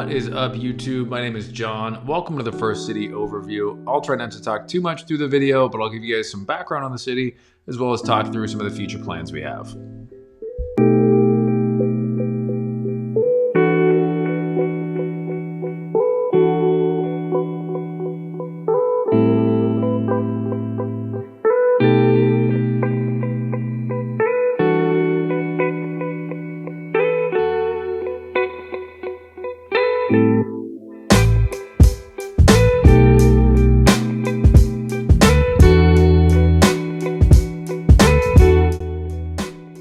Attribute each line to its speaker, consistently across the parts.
Speaker 1: What is up, YouTube? My name is John. Welcome to the First City Overview. I'll try not to talk too much through the video, but I'll give you guys some background on the city, as well as talk through some of the future plans we have.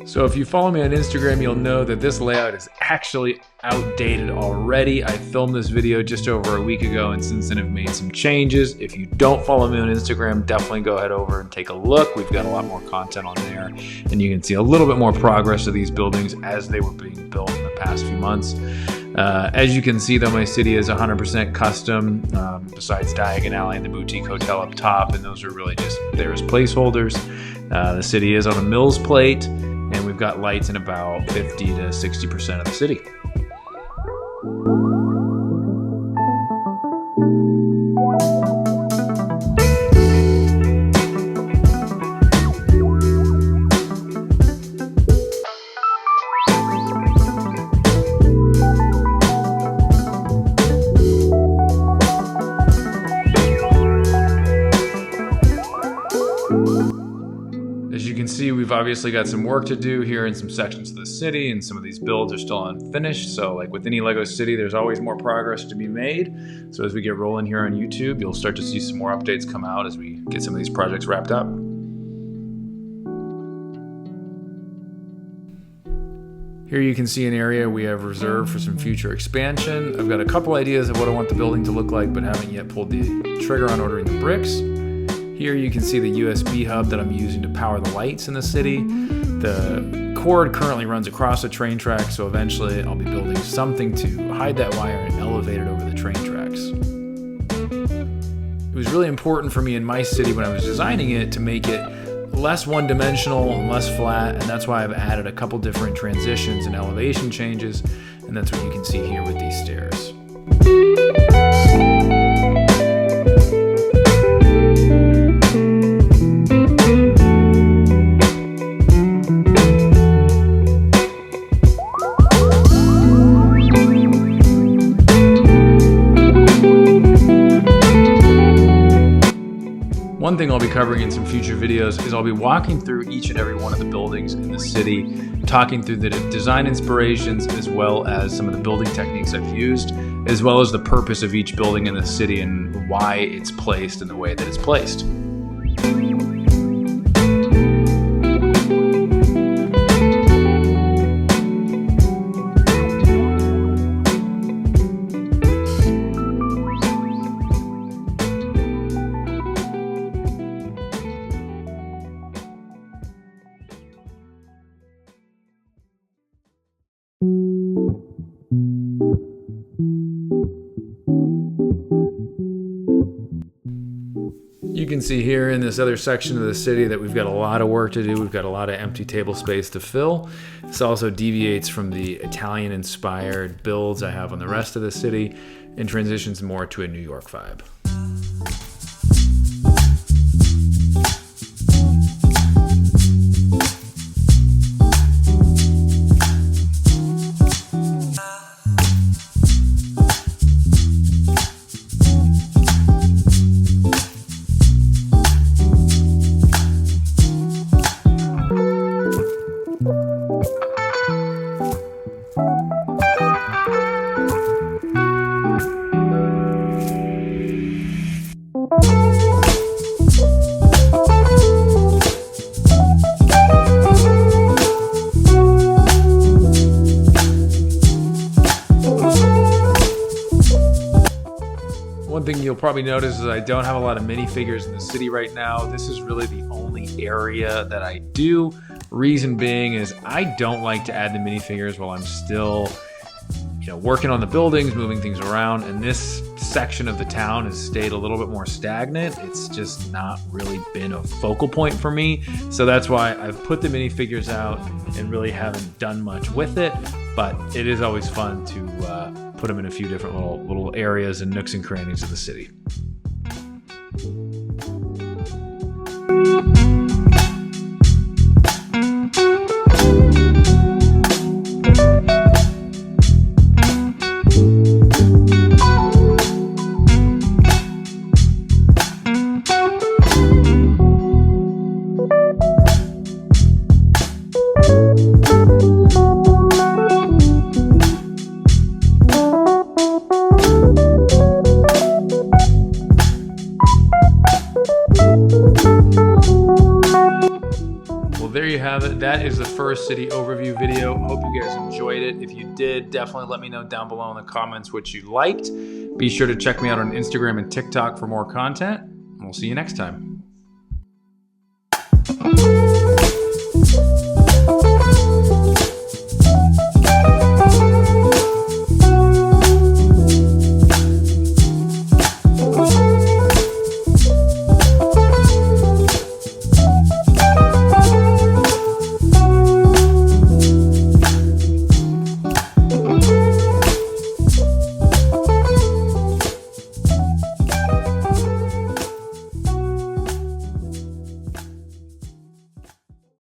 Speaker 1: So if you follow me on Instagram, you'll know that this layout is actually outdated already. I filmed this video just over a week ago and since then have made some changes. If you don't follow me on Instagram, definitely go ahead over and take a look. We've got a lot more content on there and you can see a little bit more progress of these buildings as they were being built in the past few months. As you can see though, my city is 100% custom, besides Diagon Alley and the boutique hotel up top, and those are really just there as placeholders. The city is on a Mills plate, and we've got lights in about 50 to 60% of the city. We've obviously got some work to do here in some sections of the city, and some of these builds are still unfinished. So like with any Lego city, there's always more progress to be made. So as we get rolling here on YouTube, you'll start to see some more updates come out as we get some of these projects wrapped up. Here you can see an area we have reserved for some future expansion. I've got a couple ideas of what I want the building to look like, but haven't yet pulled the trigger on ordering the bricks. Here you can see the USB hub that I'm using to power the lights in the city. The cord currently runs across the train track, so eventually I'll be building something to hide that wire and elevate it over the train tracks. It was really important for me in my city when I was designing it to make it less one-dimensional and less flat, and that's why I've added a couple different transitions and elevation changes, and that's what you can see here with these stairs. One thing I'll be covering in some future videos is I'll be walking through each and every one of the buildings in the city, talking through the design inspirations as well as some of the building techniques I've used, as well as the purpose of each building in the city and why it's placed in the way that it's placed. You can see here in this other section of the city that we've got a lot of work to do. We've got a lot of empty table space to fill. This also deviates from the Italian-inspired builds I have on the rest of the city and transitions more to a New York vibe. One thing you'll probably notice is I don't have a lot of minifigures in the city right now. This is really the only area that I do. Reason being is I don't like to add the minifigures while I'm still, working on the buildings, moving things around, and this section of the town has stayed a little bit more stagnant. It's just not really been a focal point for me. So that's why I've put the minifigures out and really haven't done much with it, but it is always fun to put them in a few different little areas and nooks and crannies of the city. There you have it. That is the first city overview video. Hope you guys enjoyed it. If you did, definitely let me know down below in the comments what you liked. Be sure to check me out on Instagram and TikTok for more content. And we'll see you next time.